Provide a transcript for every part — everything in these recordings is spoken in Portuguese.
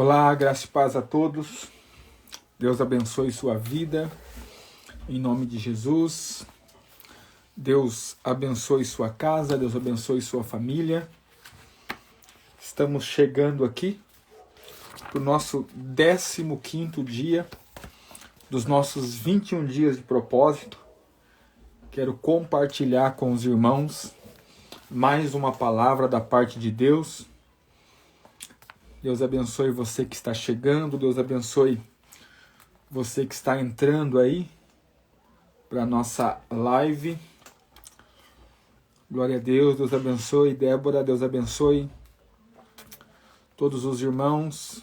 Olá, graça e paz a todos. Deus abençoe sua vida, em nome de Jesus. Deus abençoe sua casa, Deus abençoe sua família. Estamos chegando aqui para o nosso 15º dia dos nossos 21 dias de propósito. Quero compartilhar com os irmãos mais uma palavra da parte de Deus. Deus abençoe você que está chegando, Deus abençoe você que está entrando aí para a nossa live. Glória a Deus, Deus abençoe Débora, Deus abençoe todos os irmãos.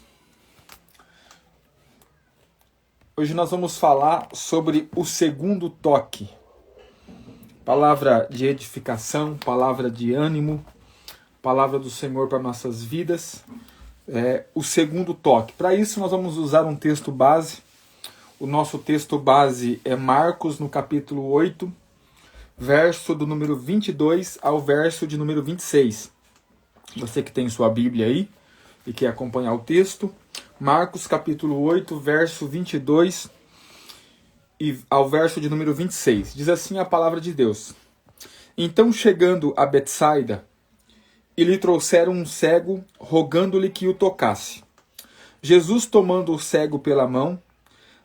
Hoje nós vamos falar sobre o segundo toque. Palavra de edificação, palavra de ânimo, palavra do Senhor para nossas vidas. O segundo toque. Para isso nós vamos usar um texto base. O nosso texto base é Marcos, no capítulo 8, verso do número 22 ao verso de número 26. Você que tem sua Bíblia aí e quer acompanhar o texto, Marcos capítulo 8, verso 22 e ao verso de número 26. Diz assim a palavra de Deus: Então, chegando a Betsaida, e lhe trouxeram um cego, rogando-lhe que o tocasse. Jesus, tomando o cego pela mão,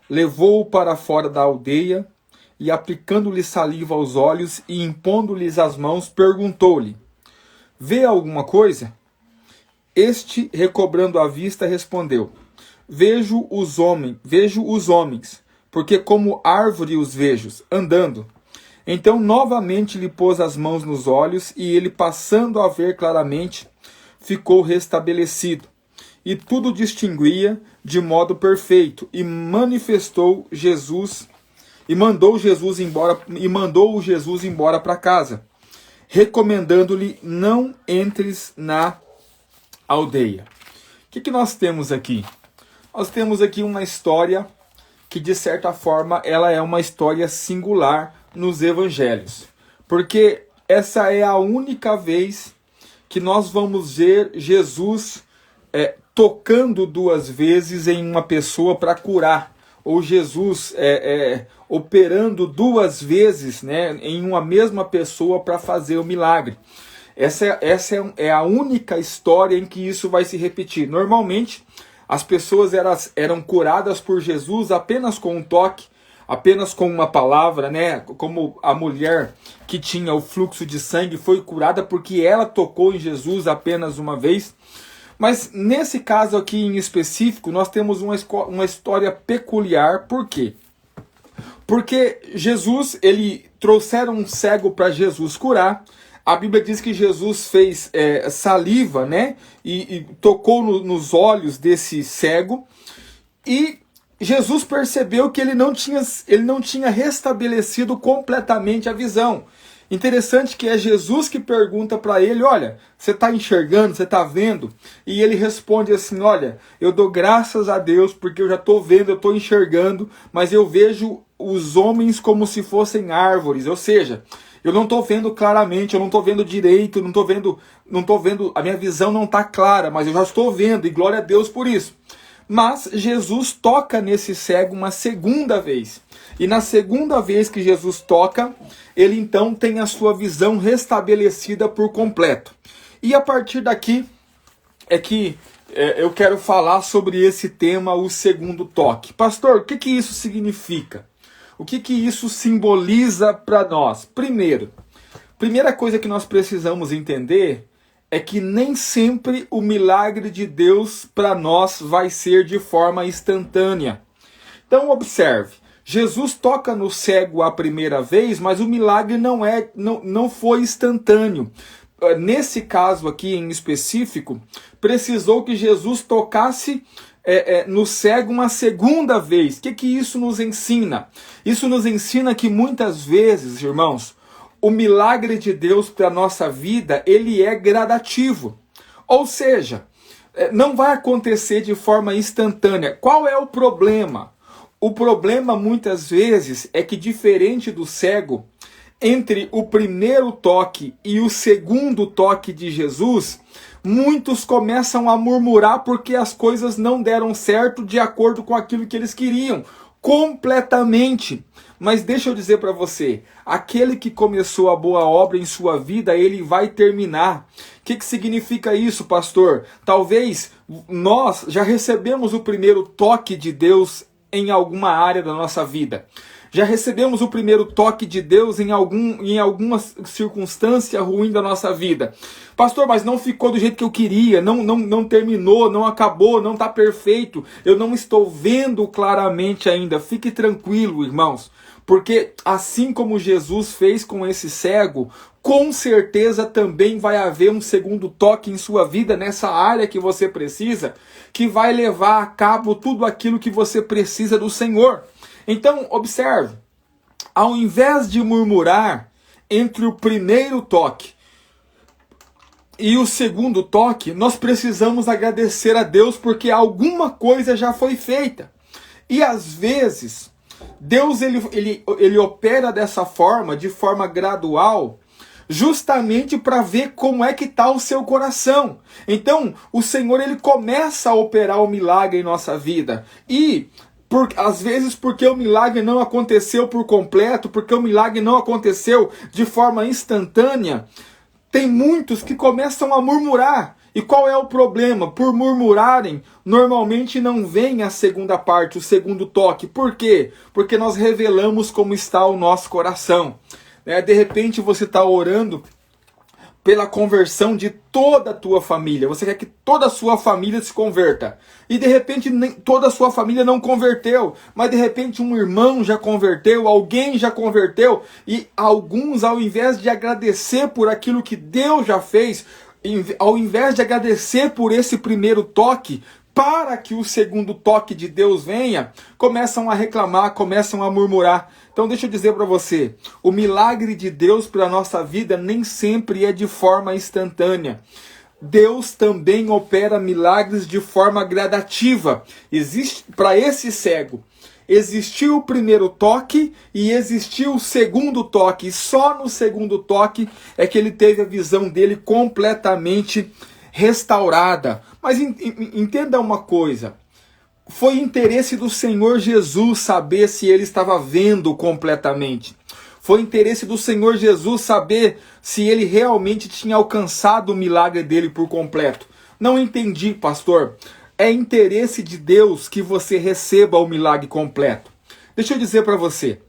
levou-o para fora da aldeia, e aplicando-lhe saliva aos olhos e impondo-lhes as mãos, perguntou-lhe: Vê alguma coisa? Este, recobrando a vista, respondeu: Vejo os homens, porque como árvore os vejo, andando. Então novamente lhe pôs as mãos nos olhos, e ele, passando a ver claramente, ficou restabelecido, e tudo distinguia de modo perfeito, e mandou Jesus embora para casa, recomendando-lhe: não entres na aldeia. O que nós temos aqui? Nós temos aqui uma história que, de certa forma, ela é uma história singular nos evangelhos, porque essa é a única vez que nós vamos ver Jesus tocando duas vezes em uma pessoa para curar, ou Jesus operando duas vezes, né, em uma mesma pessoa para fazer o milagre. Essa é a única história em que isso vai se repetir. Normalmente, as pessoas eram curadas por Jesus apenas com um toque, apenas com uma palavra, né? Como a mulher que tinha o fluxo de sangue foi curada porque ela tocou em Jesus apenas uma vez. Mas nesse caso aqui em específico, nós temos uma história peculiar. Por quê? Porque Jesus, trouxeram um cego para Jesus curar. A Bíblia diz que Jesus fez saliva, né? E tocou nos olhos desse cego. E Jesus percebeu que ele não tinha restabelecido completamente a visão. Interessante que é Jesus que pergunta para ele: olha, você está enxergando, você está vendo? E ele responde assim: olha, eu dou graças a Deus porque eu já estou vendo, eu estou enxergando, mas eu vejo os homens como se fossem árvores. Ou seja, eu não estou vendo claramente, eu não estou vendo direito, não estou vendo, a minha visão não está clara, mas eu já estou vendo, e glória a Deus por isso. Mas Jesus toca nesse cego uma segunda vez. E na segunda vez que Jesus toca, ele então tem a sua visão restabelecida por completo. E a partir daqui é que eu quero falar sobre esse tema, o segundo toque. Pastor, o que isso significa? O que isso simboliza para nós? Primeira coisa que nós precisamos entender é que nem sempre o milagre de Deus para nós vai ser de forma instantânea. Então observe, Jesus toca no cego a primeira vez, mas o milagre não foi instantâneo. Nesse caso aqui em específico, precisou que Jesus tocasse no cego uma segunda vez. O que isso nos ensina? Isso nos ensina que muitas vezes, irmãos, o milagre de Deus para a nossa vida, ele é gradativo. Ou seja, não vai acontecer de forma instantânea. Qual é o problema? O problema, muitas vezes, é que, diferente do cego, entre o primeiro toque e o segundo toque de Jesus, Muitos começam a murmurar porque as coisas não deram certo de acordo com aquilo que eles queriam, completamente. Mas deixa eu dizer para você, aquele que começou a boa obra em sua vida, ele vai terminar. O que significa isso, pastor? Talvez nós já recebemos o primeiro toque de Deus em alguma área da nossa vida. Já recebemos o primeiro toque de Deus em alguma circunstância ruim da nossa vida. Pastor, mas não ficou do jeito que eu queria, não terminou, não acabou, não está perfeito. Eu não estou vendo claramente ainda. Fique tranquilo, irmãos. Porque assim como Jesus fez com esse cego, com certeza também vai haver um segundo toque em sua vida, nessa área que você precisa, que vai levar a cabo tudo aquilo que você precisa do Senhor. Então, observe, ao invés de murmurar entre o primeiro toque e o segundo toque, nós precisamos agradecer a Deus porque alguma coisa já foi feita. E às vezes, Deus ele opera dessa forma, de forma gradual, justamente para ver como é que está o seu coração. Então, o Senhor ele começa a operar o milagre em nossa vida. E às vezes porque o milagre não aconteceu por completo, porque o milagre não aconteceu de forma instantânea, tem muitos que começam a murmurar. E qual é o problema? Por murmurarem, normalmente não vem a segunda parte, o segundo toque. Por quê? Porque nós revelamos como está o nosso coração. De repente você está orando pela conversão de toda a tua família. Você quer que toda a sua família se converta. E de repente nem toda a sua família não converteu. Mas de repente um irmão já converteu, alguém já converteu. E alguns, ao invés de agradecer por aquilo que Deus já fez, ao invés de agradecer por esse primeiro toque, para que o segundo toque de Deus venha, começam a reclamar, começam a murmurar. Então deixa eu dizer para você, o milagre de Deus para a nossa vida nem sempre é de forma instantânea. Deus também opera milagres de forma gradativa. Existe para esse cego, existiu o primeiro toque e existiu o segundo toque. E só no segundo toque é que ele teve a visão dele completamente restaurada. Mas entenda uma coisa, foi interesse do Senhor Jesus saber se ele estava vendo completamente. Foi interesse do Senhor Jesus saber se ele realmente tinha alcançado o milagre dele por completo. Não entendi, pastor. É interesse de Deus que você receba o milagre completo. Deixa eu dizer para você,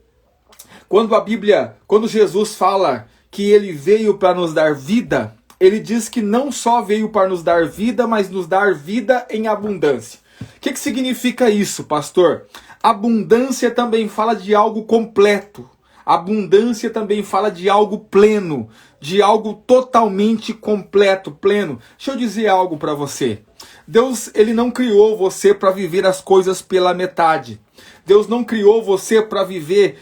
quando Jesus fala que ele veio para nos dar vida, ele diz que não só veio para nos dar vida, mas nos dar vida em abundância. O que significa isso, pastor? Abundância também fala de algo completo. Abundância também fala de algo pleno, de algo totalmente completo, pleno. Deixa eu dizer algo para você. Deus, ele não criou você para viver as coisas pela metade. Deus não criou você para viver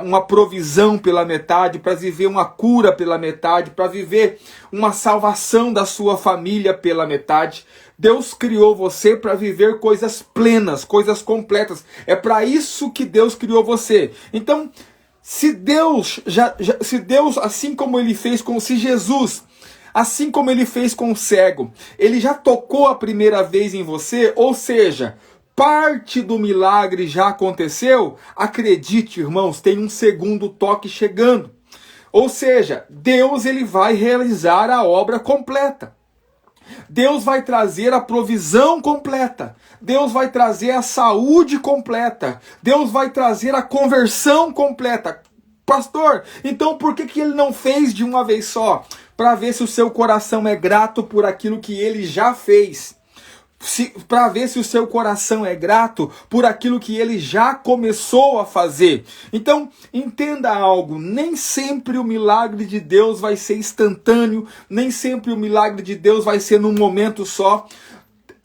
uma provisão pela metade, para viver uma cura pela metade, para viver uma salvação da sua família pela metade. Deus criou você para viver coisas plenas, coisas completas. É para isso que Deus criou você. Então, se Deus, assim como ele fez se Jesus, assim como ele fez com o cego, ele já tocou a primeira vez em você, ou seja, parte do milagre já aconteceu, acredite, irmãos, tem um segundo toque chegando. Ou seja, Deus ele vai realizar a obra completa. Deus vai trazer a provisão completa. Deus vai trazer a saúde completa. Deus vai trazer a conversão completa. Pastor, então por que ele não fez de uma vez só? Para ver se o seu coração é grato por aquilo que ele já fez. Para ver se o seu coração é grato por aquilo que ele já começou a fazer. Então, entenda algo, nem sempre o milagre de Deus vai ser instantâneo, nem sempre o milagre de Deus vai ser num momento só.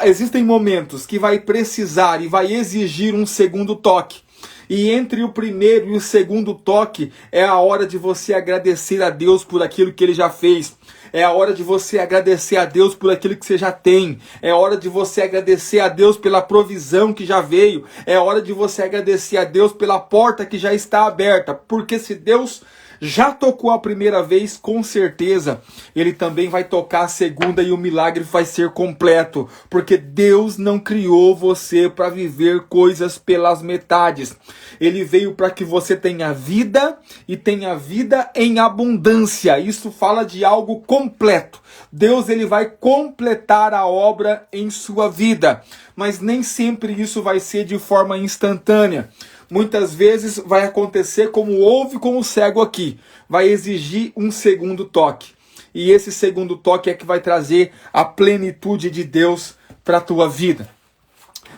Existem momentos que vai precisar e vai exigir um segundo toque. E entre o primeiro e o segundo toque é a hora de você agradecer a Deus por aquilo que ele já fez. É a hora de você agradecer a Deus por aquilo que você já tem. É a hora de você agradecer a Deus pela provisão que já veio. É a hora de você agradecer a Deus pela porta que já está aberta. Porque se Deus Já tocou a primeira vez, com certeza, ele também vai tocar a segunda e o milagre vai ser completo. Porque Deus não criou você para viver coisas pelas metades. Ele veio para que você tenha vida e tenha vida em abundância. Isso fala de algo completo. Deus, ele vai completar a obra em sua vida. Mas nem sempre isso vai ser de forma instantânea. Muitas vezes vai acontecer como houve com o cego aqui. Vai exigir um segundo toque. E esse segundo toque é que vai trazer a plenitude de Deus para a tua vida.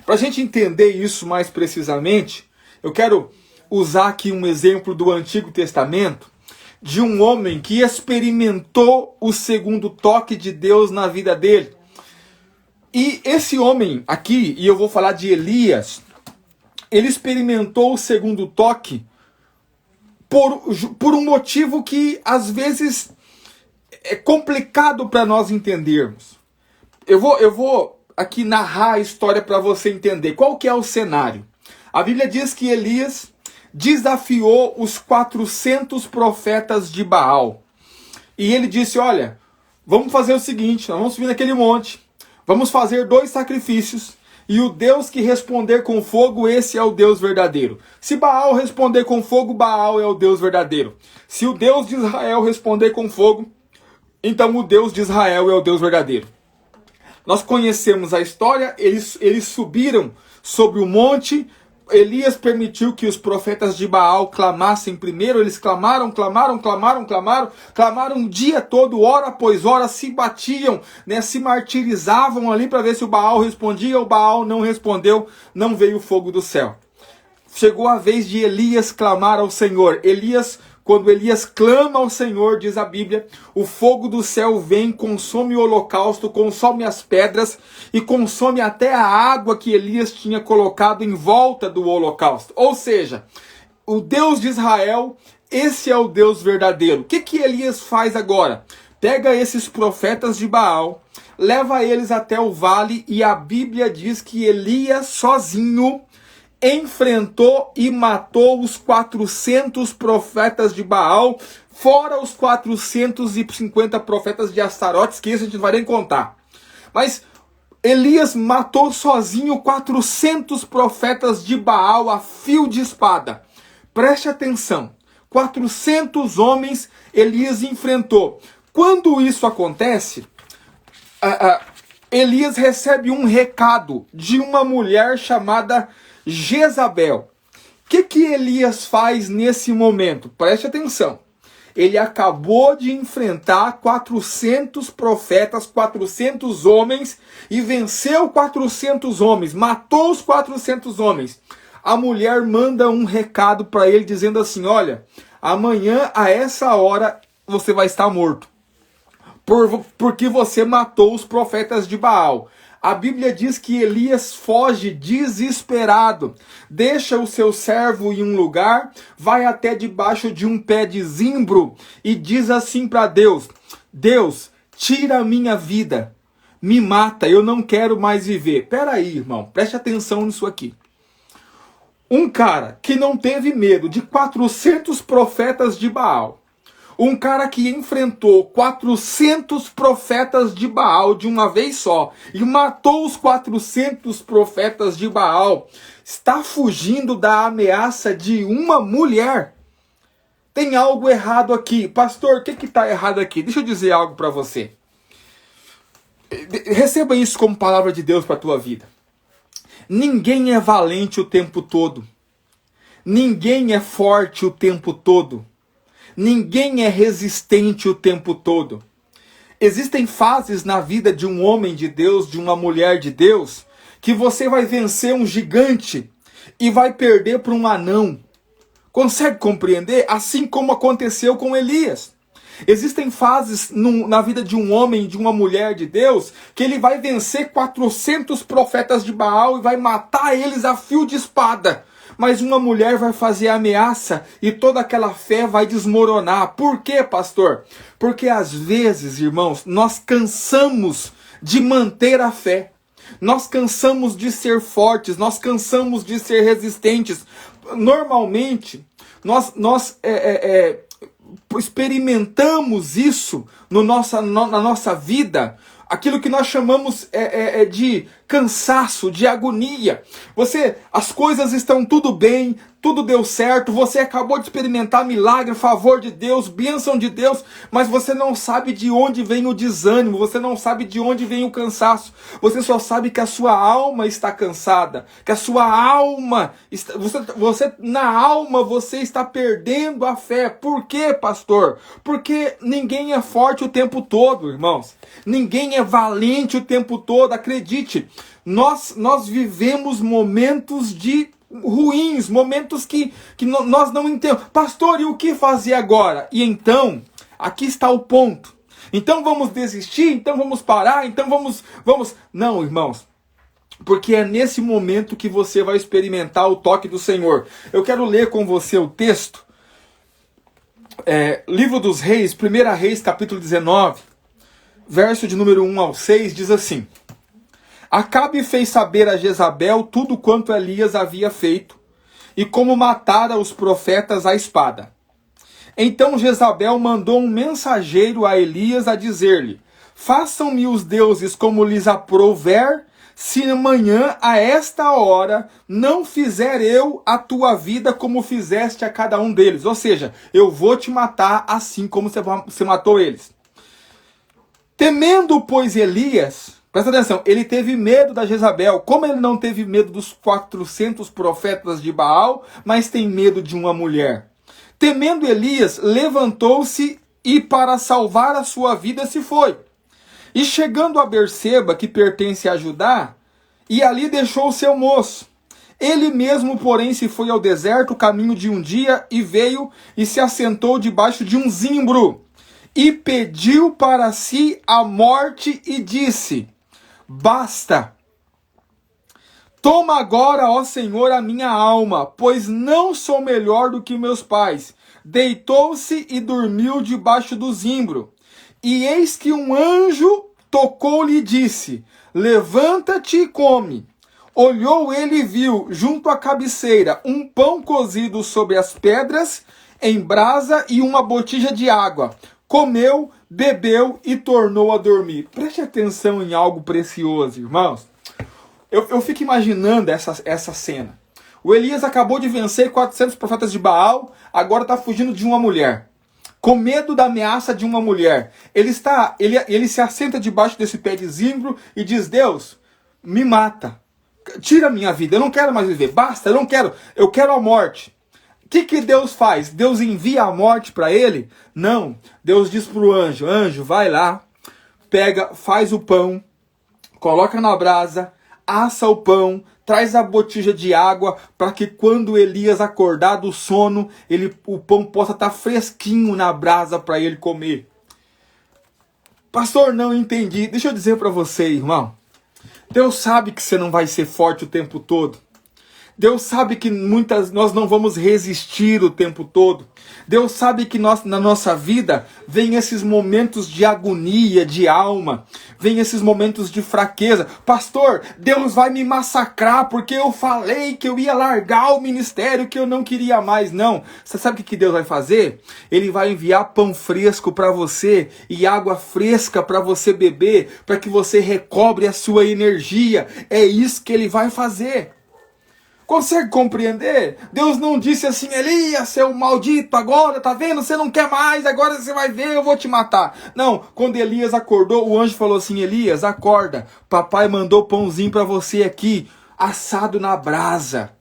Para a gente entender isso mais precisamente, eu quero usar aqui um exemplo do Antigo Testamento, de um homem que experimentou o segundo toque de Deus na vida dele. E esse homem aqui, e eu vou falar de ele experimentou o segundo toque por um motivo que às vezes é complicado para nós entendermos. Eu vou aqui narrar a história para você entender qual que é o cenário. A Bíblia diz que Elias desafiou os 400 profetas de Baal. E ele disse, olha, vamos fazer o seguinte, nós vamos subir naquele monte, vamos fazer 2 sacrifícios, e o Deus que responder com fogo, esse é o Deus verdadeiro. Se Baal responder com fogo, Baal é o Deus verdadeiro. Se o Deus de Israel responder com fogo, então o Deus de Israel é o Deus verdadeiro. Nós conhecemos a história, eles subiram sobre o monte. Elias permitiu que os profetas de Baal clamassem primeiro. Eles clamaram o dia todo, hora após hora, se batiam, né, se martirizavam ali para ver se o Baal respondia. O Baal não respondeu, não veio o fogo do céu. Chegou a vez de Elias clamar ao Senhor. Quando Elias clama ao Senhor, diz a Bíblia, o fogo do céu vem, consome o holocausto, consome as pedras e consome até a água que Elias tinha colocado em volta do holocausto. Ou seja, o Deus de Israel, esse é o Deus verdadeiro. O que Elias faz agora? Pega esses profetas de Baal, leva eles até o vale e a Bíblia diz que Elias sozinho enfrentou e matou os 400 profetas de Baal, fora os 450 profetas de Astarotes, que isso a gente não vai nem contar. Mas Elias matou sozinho 400 profetas de Baal a fio de espada. Preste atenção, 400 homens Elias enfrentou. Quando isso acontece, Elias recebe um recado de uma mulher chamada Jezabel. O que Elias faz nesse momento? Preste atenção. Ele acabou de enfrentar 400 profetas, 400 homens, e venceu 400 homens, matou os 400 homens. A mulher manda um recado para ele dizendo assim, olha, amanhã a essa hora você vai estar morto, porque você matou os profetas de Baal. A Bíblia diz que Elias foge desesperado, deixa o seu servo em um lugar, vai até debaixo de um pé de zimbro e diz assim para Deus, Deus, tira a minha vida, me mata, eu não quero mais viver. Peraí, irmão, preste atenção nisso aqui. Um cara que não teve medo de 400 profetas de Baal, um cara que enfrentou 400 profetas de Baal de uma vez só e matou os 400 profetas de Baal, está fugindo da ameaça de uma mulher. Tem algo errado aqui. Pastor, o que está errado aqui? Deixa eu dizer algo para você. Receba isso como palavra de Deus para a tua vida. Ninguém é valente o tempo todo. Ninguém é forte o tempo todo. Ninguém é resistente o tempo todo. Existem fases na vida de um homem de Deus, de uma mulher de Deus, que você vai vencer um gigante e vai perder para um anão. Consegue compreender? Assim como aconteceu com Elias. Existem fases na vida de um homem, de uma mulher de Deus, que ele vai vencer 400 profetas de Baal e vai matar eles a fio de espada. Mas uma mulher vai fazer ameaça e toda aquela fé vai desmoronar. Por quê, pastor? Porque às vezes, irmãos, nós cansamos de manter a fé. Nós cansamos de ser fortes, nós cansamos de ser resistentes. Normalmente, nós experimentamos isso na nossa vida, aquilo que nós chamamos de cansaço, de agonia. As coisas estão tudo bem, tudo deu certo, você acabou de experimentar milagre, favor de Deus, bênção de Deus, mas você não sabe de onde vem o desânimo, você não sabe de onde vem o cansaço, você só sabe que a sua alma está cansada, que a sua alma, na alma você está perdendo a fé. Por quê, pastor? Porque ninguém é forte o tempo todo, irmãos. Ninguém é valente o tempo todo, acredite. Nós vivemos momentos ruins, momentos que nós não entendemos. Pastor, e o que fazer agora? E então, aqui está o ponto. Então vamos desistir? Então vamos parar? Então vamos... Não, irmãos. Porque é nesse momento que você vai experimentar o toque do Senhor. Eu quero ler com você o texto. Livro dos Reis, 1 Reis, capítulo 19, verso de número 1 ao 6, diz assim: Acabe fez saber a Jezabel tudo quanto Elias havia feito, e como matara os profetas à espada. Então Jezabel mandou um mensageiro a Elias a dizer-lhe: Façam-me os deuses como lhes aprouver, se amanhã a esta hora não fizer eu a tua vida como fizeste a cada um deles. Ou seja, eu vou te matar assim como você matou eles. Temendo, pois, Elias... Presta atenção, ele teve medo da Jezabel. Como ele não teve medo dos 400 profetas de Baal, mas tem medo de uma mulher. Temendo Elias, levantou-se e para salvar a sua vida se foi. E chegando a Berseba, que pertence a Judá, e ali deixou o seu moço. Ele mesmo, porém, se foi ao deserto, caminho de um dia, e veio e se assentou debaixo de um zimbro. E pediu para si a morte e disse: Basta. Toma agora, ó Senhor, a minha alma, pois não sou melhor do que meus pais. Deitou-se e dormiu debaixo do zimbro. E eis que um anjo tocou-lhe e disse: Levanta-te e come. Olhou ele e viu, junto à cabeceira, um pão cozido sobre as pedras, em brasa, e uma botija de água. Comeu, bebeu e tornou a dormir. Preste atenção em algo precioso, irmãos. Eu fico imaginando essa cena. O Elias acabou de vencer 400 profetas de Baal, agora está fugindo de uma mulher. Com medo da ameaça de uma mulher. Ele se assenta debaixo desse pé de zimbro e diz: Deus, me mata. Tira a minha vida, eu não quero mais viver. Basta, eu quero a morte. O que Deus faz? Deus envia a morte para ele? Não. Deus diz para o anjo: Anjo, vai lá, pega, faz o pão, coloca na brasa, assa o pão, traz a botija de água, para que quando Elias acordar do sono, o pão possa estar fresquinho na brasa para ele comer. Pastor, não entendi. Deixa eu dizer para você, irmão. Deus sabe que você não vai ser forte o tempo todo. Deus sabe que nós não vamos resistir o tempo todo. Deus sabe que na nossa vida vem esses momentos de agonia, de alma. Vem esses momentos de fraqueza. Pastor, Deus vai me massacrar porque eu falei que eu ia largar o ministério, que eu não queria mais. Não. Você sabe o que Deus vai fazer? Ele vai enviar pão fresco para você e água fresca para você beber, para que você recobre a sua energia. É isso que Ele vai fazer. Consegue compreender? Deus não disse assim: Elias, seu maldito, agora, tá vendo? Você não quer mais, agora você vai ver, eu vou te matar. Não, quando Elias acordou, o anjo falou assim: Elias, acorda, papai mandou pãozinho para você aqui, assado na brasa.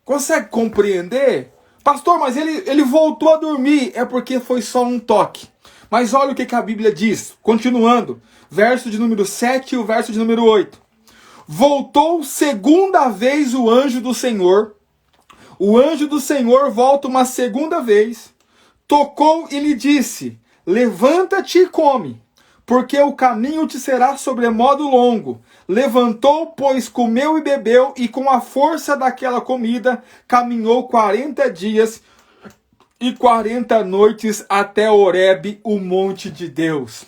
Consegue compreender? Pastor, mas ele voltou a dormir. É porque foi só um toque. Mas olha o que a Bíblia diz, continuando, verso de número 7 e o verso de número 8. Voltou segunda vez o anjo do Senhor. O anjo do Senhor volta uma segunda vez. Tocou e lhe disse: Levanta-te e come, porque o caminho te será sobremodo longo. Levantou, pois comeu e bebeu, e com a força daquela comida caminhou 40 dias e 40 noites até Horebe, o monte de Deus.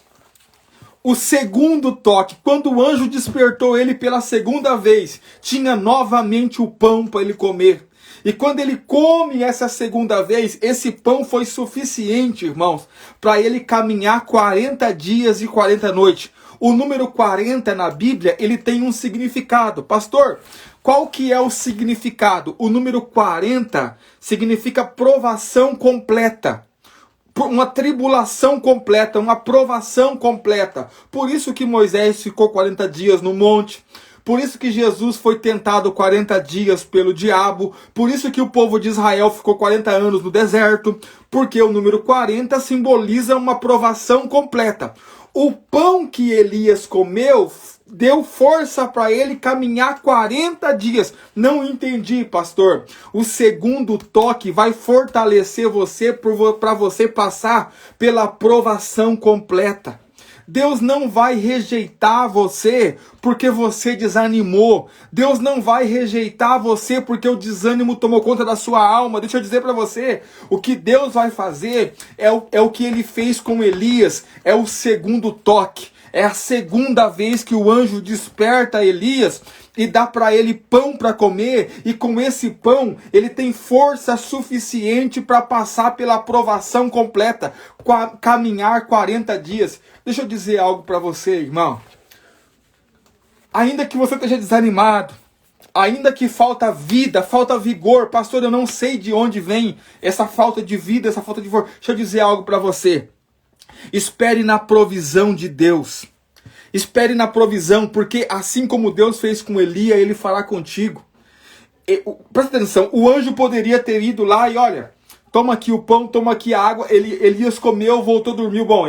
O segundo toque, quando o anjo despertou ele pela segunda vez, tinha novamente o pão para ele comer. E quando ele come essa segunda vez, esse pão foi suficiente, irmãos, para ele caminhar 40 dias e 40 noites. O número 40 na Bíblia, ele tem um significado. Pastor, qual que é o significado? O número 40 significa provação completa. Uma tribulação completa, uma provação completa. Por isso que Moisés ficou 40 dias no monte. Por isso que Jesus foi tentado 40 dias pelo diabo. Por isso que o povo de Israel ficou 40 anos no deserto. Porque o número 40 simboliza uma provação completa. O pão que Elias comeu deu força para ele caminhar 40 dias. Não entendi, pastor. O segundo toque vai fortalecer você para você passar pela provação completa. Deus não vai rejeitar você porque você desanimou. Deus não vai rejeitar você porque o desânimo tomou conta da sua alma. Deixa eu dizer para você, o que Deus vai fazer é o que ele fez com Elias, é o segundo toque. É a segunda vez que o anjo desperta Elias e dá para ele pão para comer, e com esse pão ele tem força suficiente para passar pela provação completa, caminhar 40 dias. Deixa eu dizer algo para você, irmão. Ainda que você esteja desanimado, ainda que falta vida, falta vigor, pastor, eu não sei de onde vem essa falta de vida, essa falta de vigor. Deixa eu dizer algo para você. Espere na provisão de Deus. Espere na provisão, porque assim como Deus fez com Elias, ele fará contigo. Presta atenção, o anjo poderia ter ido lá e olha, toma aqui o pão, toma aqui a água. Elias comeu, voltou, dormiu. Bom,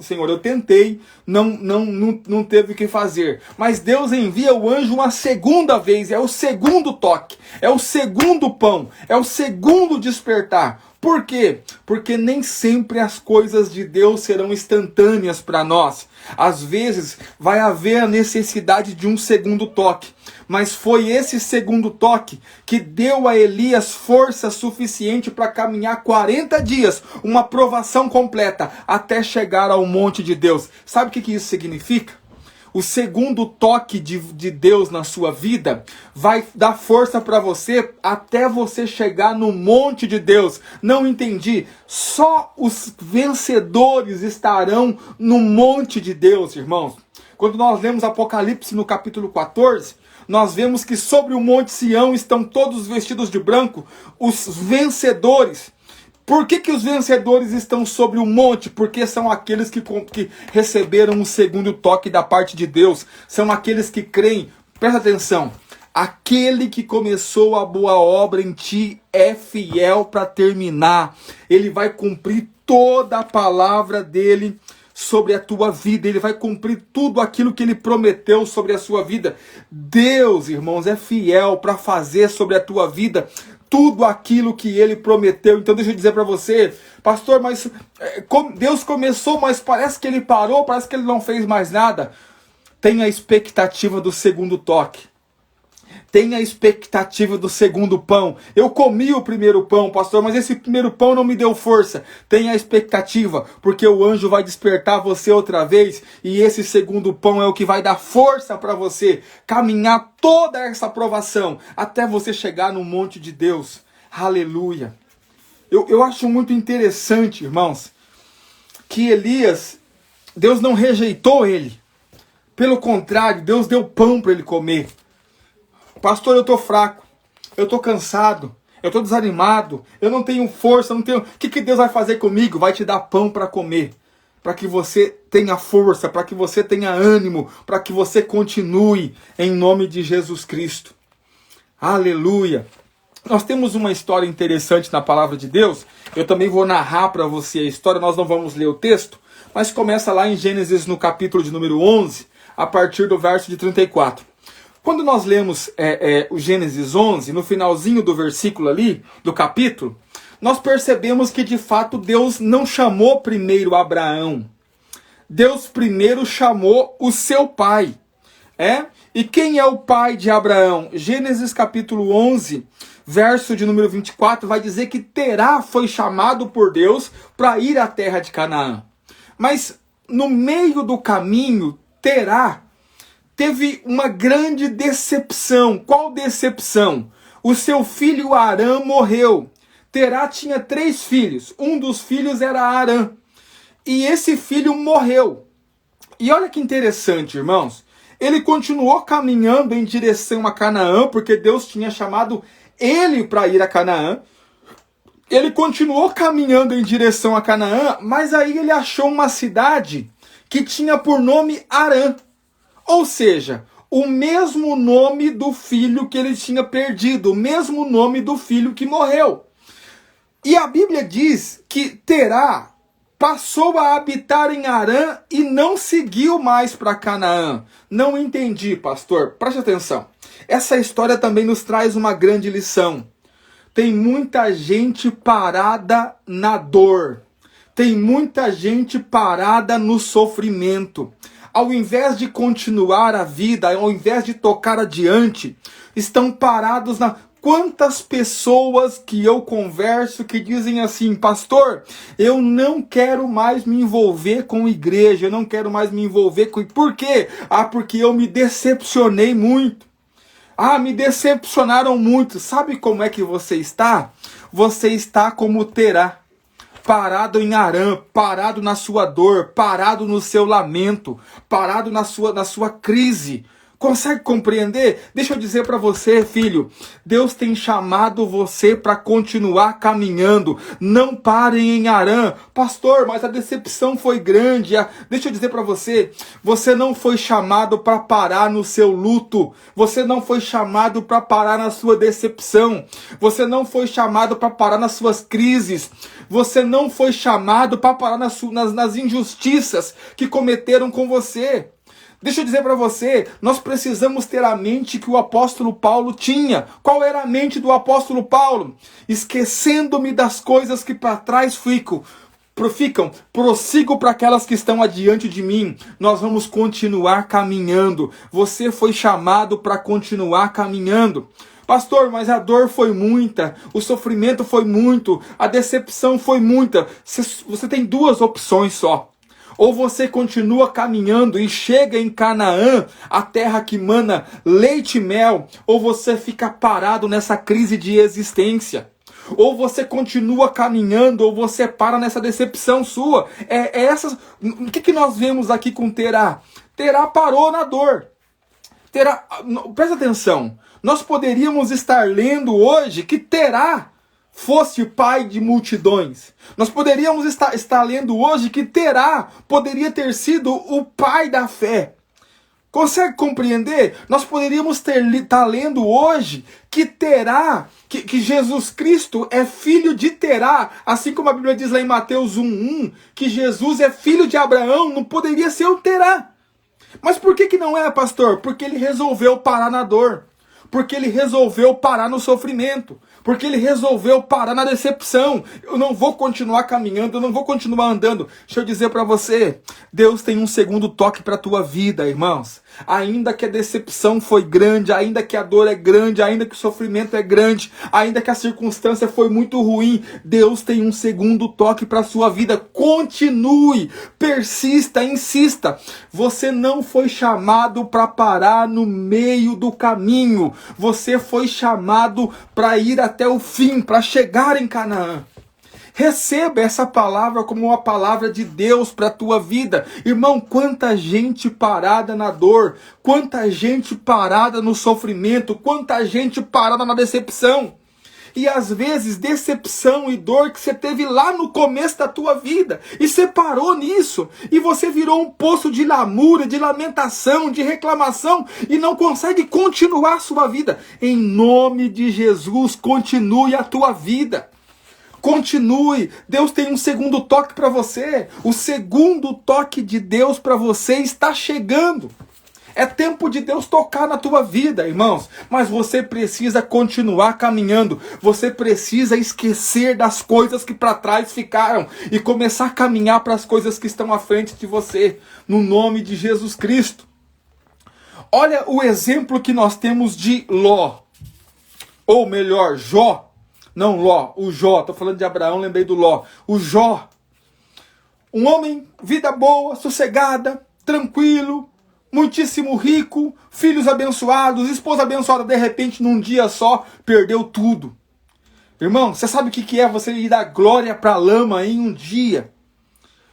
Senhor, eu tentei, não teve o que fazer. Mas Deus envia o anjo uma segunda vez, é o segundo toque, é o segundo pão, é o segundo despertar. Por quê? Porque nem sempre as coisas de Deus serão instantâneas para nós. Às vezes vai haver a necessidade de um segundo toque. Mas foi esse segundo toque que deu a Elias força suficiente para caminhar 40 dias, uma provação completa, até chegar ao monte de Deus. Sabe o que isso significa? O segundo toque de Deus na sua vida vai dar força para você até você chegar no monte de Deus. Não entendi. Só os vencedores estarão no monte de Deus, irmãos. Quando nós lemos Apocalipse no capítulo 14, nós vemos que sobre o monte Sião estão todos vestidos de branco, os vencedores. Por que os vencedores estão sobre o monte? Porque são aqueles que receberam o segundo toque da parte de Deus. São aqueles que creem. Presta atenção. Aquele que começou a boa obra em ti é fiel para terminar. Ele vai cumprir toda a palavra dele sobre a tua vida. Ele vai cumprir tudo aquilo que ele prometeu sobre a sua vida. Deus, irmãos, é fiel para fazer sobre a tua vida tudo aquilo que ele prometeu. Então deixa eu dizer para você, pastor, mas Deus começou, mas parece que ele parou, parece que ele não fez mais nada. Tenha a expectativa do segundo toque. Tenha a expectativa do segundo pão. Eu comi o primeiro pão, pastor, mas esse primeiro pão não me deu força. Tenha a expectativa, porque o anjo vai despertar você outra vez, e esse segundo pão é o que vai dar força para você caminhar toda essa provação até você chegar no monte de Deus. Aleluia. Eu acho muito interessante, irmãos, que Elias, Deus não rejeitou ele. Pelo contrário, Deus deu pão para ele comer. Pastor, eu estou fraco, eu estou cansado, eu estou desanimado, eu não tenho força, não tenho. O que Deus vai fazer comigo? Vai te dar pão para comer, para que você tenha força, para que você tenha ânimo, para que você continue em nome de Jesus Cristo. Aleluia. Nós temos uma história interessante na palavra de Deus. Eu também vou narrar para você a história, nós não vamos ler o texto, mas começa lá em Gênesis no capítulo de número 11, a partir do verso de 34. Quando nós lemos o Gênesis 11, no finalzinho do versículo ali, do capítulo, nós percebemos que de fato Deus não chamou primeiro Abraão. Deus primeiro chamou o seu pai. E quem é o pai de Abraão? Gênesis capítulo 11, verso de número 24, vai dizer que Terá foi chamado por Deus para ir à terra de Canaã. Mas no meio do caminho, Terá teve uma grande decepção. Qual decepção? o seu filho Arã morreu. Terá tinha 3 filhos. Um dos filhos era Arã. E esse filho morreu. E olha que interessante, irmãos. Ele continuou caminhando em direção a Canaã, porque Deus tinha chamado ele para ir a Canaã. Ele continuou caminhando em direção a Canaã, mas aí ele achou uma cidade que tinha por nome Arã. Ou seja, o mesmo nome do filho que ele tinha perdido, o mesmo nome do filho que morreu. E a Bíblia diz que Terá passou a habitar em Arã e não seguiu mais para Canaã. Não entendi, pastor. Preste atenção. Essa história também nos traz uma grande lição. Tem muita gente parada na dor. Tem muita gente parada no sofrimento. Ao invés de continuar a vida, ao invés de tocar adiante, estão parados na... Quantas pessoas que eu converso que dizem assim, pastor, eu não quero mais me envolver com igreja, eu não quero mais me envolver com... Por quê? Porque eu me decepcionei muito. Me decepcionaram muito. Sabe como é que você está? Você está como Terá, parado em Arã, parado na sua dor, parado no seu lamento, parado na sua crise. Consegue compreender? Deixa eu dizer para você, filho, Deus tem chamado você para continuar caminhando. Não parem em Arã. Pastor, mas a decepção foi grande. Deixa eu dizer para você, você não foi chamado para parar no seu luto. Você não foi chamado para parar na sua decepção. Você não foi chamado para parar nas suas crises. Você não foi chamado para parar nas injustiças que cometeram com você. Deixa eu dizer para você, nós precisamos ter a mente que o apóstolo Paulo tinha. Qual era a mente do apóstolo Paulo? Esquecendo-me das coisas que para trás ficam, prossigo para aquelas que estão adiante de mim. Nós vamos continuar caminhando. Você foi chamado para continuar caminhando. Pastor, mas a dor foi muita, o sofrimento foi muito, a decepção foi muita. Você tem 2 opções só. Ou você continua caminhando e chega em Canaã, a terra que mana leite e mel, ou você fica parado nessa crise de existência. Ou você continua caminhando, ou você para nessa decepção sua. O que nós vemos aqui com Terá? Terá parou na dor. Terá, presta atenção, nós poderíamos estar lendo hoje que Terá fosse pai de multidões. Nós poderíamos estar lendo hoje que Terá poderia ter sido o pai da fé. Consegue compreender? Nós poderíamos estar lendo hoje que Terá, que Jesus Cristo é filho de Terá, assim como a Bíblia diz lá em Mateus 1:1, que Jesus é filho de Abraão, não poderia ser o Terá. Mas por que não é, pastor? Porque ele resolveu parar na dor. Porque ele resolveu parar no sofrimento. Porque ele resolveu parar na decepção. Eu não vou continuar caminhando, eu não vou continuar andando. Deixa eu dizer para você, Deus tem um segundo toque para a tua vida, irmãos. Ainda que a decepção foi grande, ainda que a dor é grande, ainda que o sofrimento é grande, ainda que a circunstância foi muito ruim, Deus tem um segundo toque para a sua vida. Continue, persista, insista. Você não foi chamado para parar no meio do caminho. Você foi chamado para ir até o fim, para chegar em Canaã. Receba essa palavra como uma palavra de Deus para a tua vida. Irmão, quanta gente parada na dor, quanta gente parada no sofrimento, quanta gente parada na decepção. E às vezes decepção e dor que você teve lá no começo da tua vida. E você parou nisso. E você virou um poço de lamúria, de lamentação, de reclamação. E não consegue continuar a sua vida. Em nome de Jesus, continue a tua vida. Continue. Deus tem um segundo toque para você. O segundo toque de Deus para você está chegando. É tempo de Deus tocar na tua vida, irmãos. Mas você precisa continuar caminhando. Você precisa esquecer das coisas que para trás ficaram e começar a caminhar para as coisas que estão à frente de você. No nome de Jesus Cristo. Olha o exemplo que nós temos de Ló. Ou melhor, Jó. Não Ló, o Jó. Estou falando de Abraão, lembrei do Ló. O Jó. Um homem, vida boa, sossegada, tranquilo, muitíssimo rico, filhos abençoados, esposa abençoada, de repente, num dia só, perdeu tudo. Irmão, você sabe o que é você ir da glória para a lama em um dia?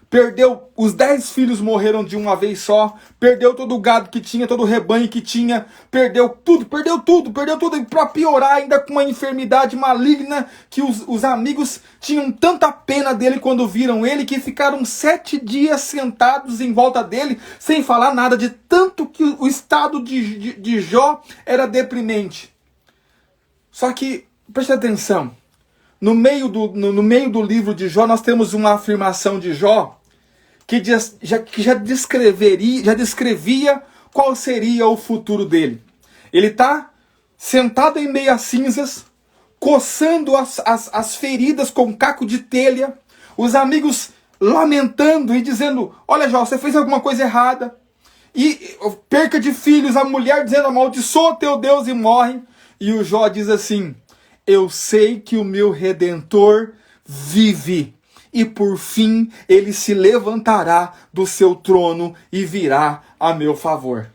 Perdeu, os 10 filhos morreram de uma vez só, perdeu todo o gado que tinha, todo o rebanho que tinha, perdeu tudo, e para piorar ainda com uma enfermidade maligna, que os amigos tinham tanta pena dele quando viram ele, que ficaram 7 dias sentados em volta dele, sem falar nada, de tanto que o estado de Jó era deprimente. Só que, preste atenção, no meio do livro de Jó, nós temos uma afirmação de Jó, que já descrevia qual seria o futuro dele. Ele está sentado em meio a cinzas, coçando as feridas com um caco de telha, os amigos lamentando e dizendo, olha Jó, você fez alguma coisa errada, e perca de filhos, a mulher dizendo, amaldiçoa teu Deus e morre, e o Jó diz assim, eu sei que o meu Redentor vive, e por fim ele se levantará do seu trono e virá a meu favor.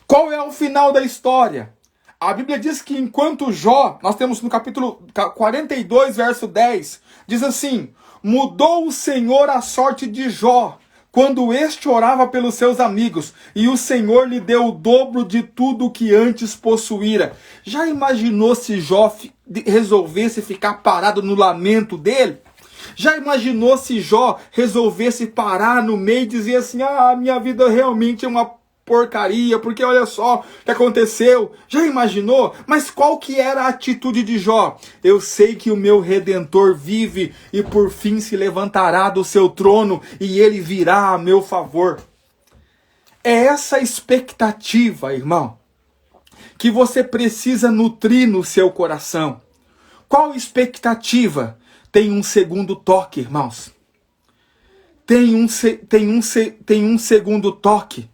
Qual é o final da história? A Bíblia diz que enquanto Jó, nós temos no capítulo 42, verso 10, diz assim, mudou o Senhor a sorte de Jó, quando este orava pelos seus amigos, e o Senhor lhe deu o dobro de tudo que antes possuíra. Já imaginou se Jó resolvesse ficar parado no lamento dele? Já imaginou se Jó resolvesse parar no meio e dizer assim, minha vida realmente é uma porcaria, porque olha só o que aconteceu. Já imaginou? Mas qual que era a atitude de Jó? Eu sei que o meu Redentor vive e por fim se levantará do seu trono e ele virá a meu favor. É essa expectativa, irmão, que você precisa nutrir no seu coração. Qual expectativa? Tem um segundo toque, irmãos. Tem um segundo toque.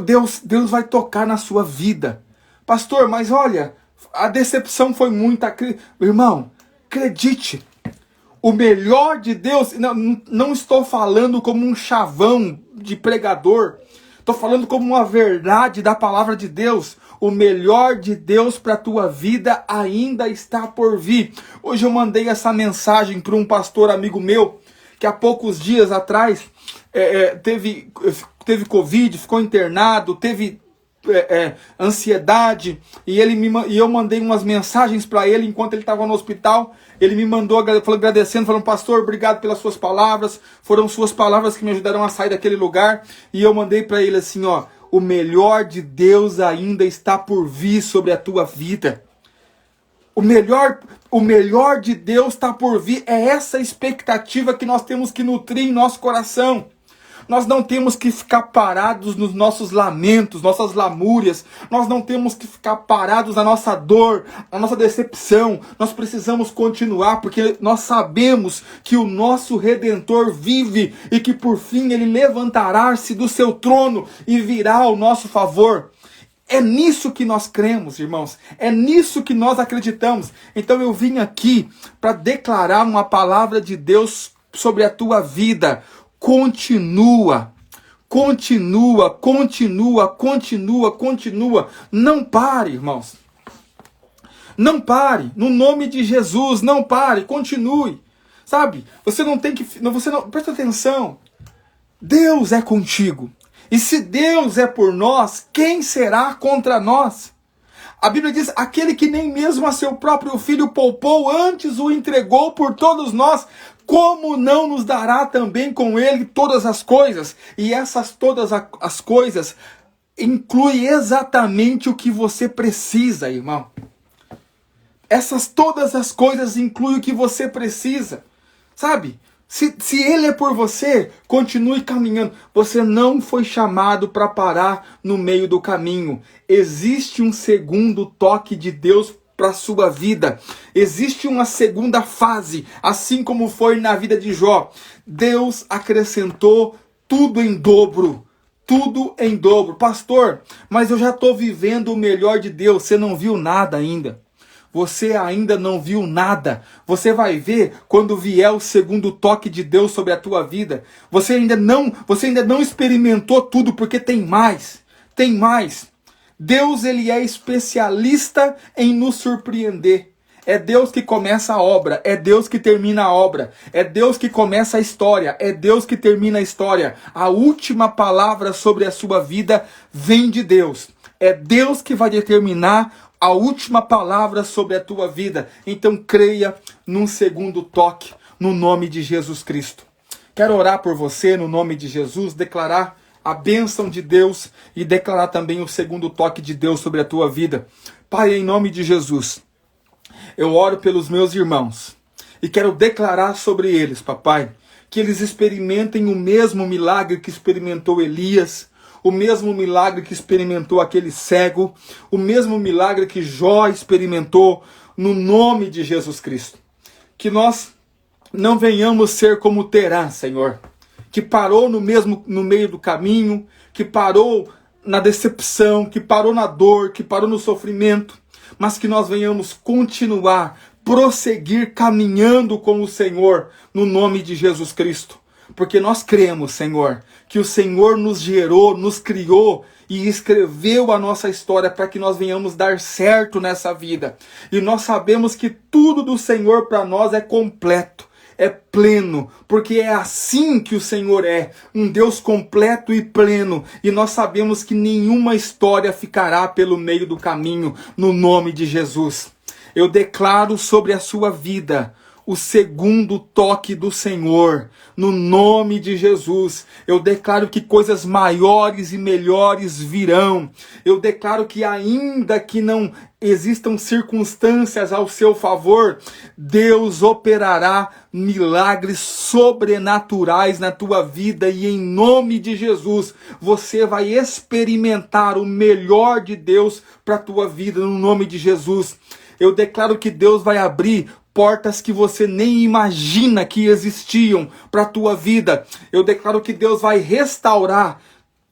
Deus vai tocar na sua vida. Pastor, mas olha, a decepção foi muita. Irmão, acredite. O melhor de Deus, não estou falando como um chavão de pregador. Estou falando como uma verdade da palavra de Deus. O melhor de Deus para a tua vida ainda está por vir. Hoje eu mandei essa mensagem para um pastor amigo meu, que há poucos dias atrás teve Covid, ficou internado, teve ansiedade, e eu mandei umas mensagens para ele enquanto ele estava no hospital. Ele me mandou agradecendo, falando, pastor, obrigado pelas suas palavras, foram suas palavras que me ajudaram a sair daquele lugar. E eu mandei para ele assim, o melhor de Deus ainda está por vir sobre a tua vida. O melhor de Deus está por vir. É essa expectativa que nós temos que nutrir em nosso coração. Nós não temos que ficar parados nos nossos lamentos, nossas lamúrias. Nós não temos que ficar parados na nossa dor, na nossa decepção. Nós precisamos continuar, porque nós sabemos que o nosso Redentor vive e que por fim ele levantará-se do seu trono e virá ao nosso favor. É nisso que nós cremos, irmãos. É nisso que nós acreditamos. Então eu vim aqui para declarar uma palavra de Deus sobre a tua vida. Continua. Não pare, irmãos. Não pare. No nome de Jesus, não pare. Continue. Sabe? Você não tem que... presta atenção. Deus é contigo. E se Deus é por nós, quem será contra nós? A Bíblia diz, aquele que nem mesmo a seu próprio filho poupou, antes o entregou por todos nós, como não nos dará também com ele todas as coisas? E essas todas as coisas inclui exatamente o que você precisa, irmão. Essas todas as coisas incluem o que você precisa. Sabe? Se ele é por você, continue caminhando. Você não foi chamado para parar no meio do caminho. Existe um segundo toque de Deus para a sua vida. Existe uma segunda fase, assim como foi na vida de Jó. Deus acrescentou tudo em dobro. Tudo em dobro. Pastor, mas eu já estou vivendo o melhor de Deus. Você não viu nada ainda. você ainda não viu nada. Você vai ver quando vier o segundo toque de Deus sobre a tua vida. Você ainda não experimentou tudo, porque tem mais. Tem mais. Deus, ele é especialista em nos surpreender. É Deus que começa a obra, é Deus que termina a obra, é Deus que começa a história, é Deus que termina a história. A última palavra sobre a sua vida vem de Deus. É Deus que vai determinar a última palavra sobre a tua vida. Então creia num segundo toque, no nome de Jesus Cristo. Quero orar por você no nome de Jesus, declarar a bênção de Deus e declarar também o segundo toque de Deus sobre a tua vida. Pai, em nome de Jesus, eu oro pelos meus irmãos e quero declarar sobre eles, papai, que eles experimentem o mesmo milagre que experimentou Elias, o mesmo milagre que experimentou aquele cego, o mesmo milagre que Jó experimentou, no nome de Jesus Cristo. Que nós não venhamos ser como Terã, Senhor, que parou no meio do caminho, que parou na decepção, que parou na dor, que parou no sofrimento, mas que nós venhamos continuar, prosseguir caminhando com o Senhor, no nome de Jesus Cristo. Porque nós cremos, Senhor, que o Senhor nos gerou, nos criou e escreveu a nossa história para que nós venhamos dar certo nessa vida. E nós sabemos que tudo do Senhor para nós é completo, é pleno, porque é assim que o Senhor é, um Deus completo e pleno, e nós sabemos que nenhuma história ficará pelo meio do caminho, no nome de Jesus. Eu declaro sobre a sua vida o segundo toque do Senhor, no nome de Jesus. Eu declaro que coisas maiores e melhores virão. Eu declaro que ainda que não existam circunstâncias ao seu favor, Deus operará milagres sobrenaturais na tua vida e em nome de Jesus, você vai experimentar o melhor de Deus para a tua vida, no nome de Jesus. Eu declaro que Deus vai abrir portas que você nem imagina que existiam para a tua vida. Eu declaro que Deus vai restaurar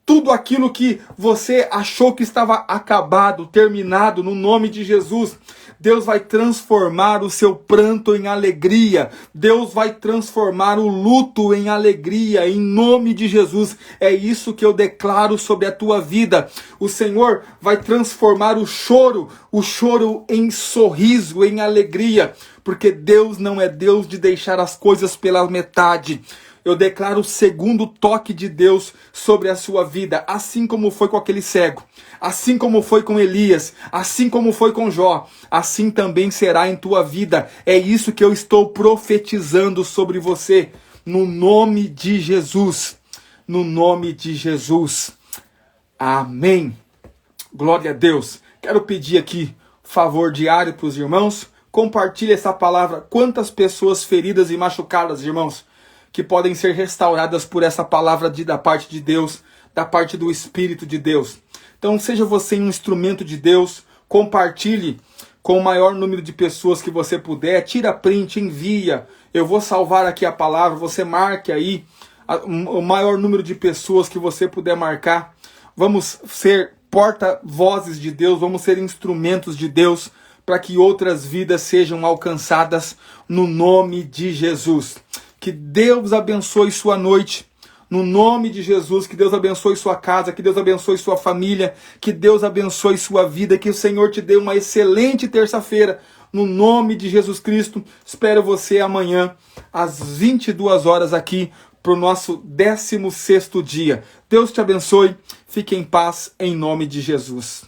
tudo aquilo que você achou que estava acabado, terminado, no nome de Jesus. Deus vai transformar o seu pranto em alegria. Deus vai transformar o luto em alegria, em nome de Jesus. É isso que eu declaro sobre a tua vida. O Senhor vai transformar o choro em sorriso, em alegria. Porque Deus não é Deus de deixar as coisas pela metade. Eu declaro o segundo toque de Deus sobre a sua vida, assim como foi com aquele cego, assim como foi com Elias, assim como foi com Jó, assim também será em tua vida. É isso que eu estou profetizando sobre você, no nome de Jesus, no nome de Jesus. Amém. Glória a Deus. Quero pedir aqui favor diário para os irmãos. Compartilhe essa palavra. Quantas pessoas feridas e machucadas, irmãos, que podem ser restauradas por essa palavra da parte de Deus, da parte do Espírito de Deus. Então seja você um instrumento de Deus, compartilhe com o maior número de pessoas que você puder, tira print, envia, eu vou salvar aqui a palavra, você marque aí o maior número de pessoas que você puder marcar. Vamos ser porta-vozes de Deus, vamos ser instrumentos de Deus, para que outras vidas sejam alcançadas no nome de Jesus. Que Deus abençoe sua noite, no nome de Jesus. Que Deus abençoe sua casa, que Deus abençoe sua família, que Deus abençoe sua vida, que o Senhor te dê uma excelente terça-feira, no nome de Jesus Cristo. Espero você amanhã, às 22 horas aqui, para o nosso 16º dia. Deus te abençoe, fique em paz, em nome de Jesus.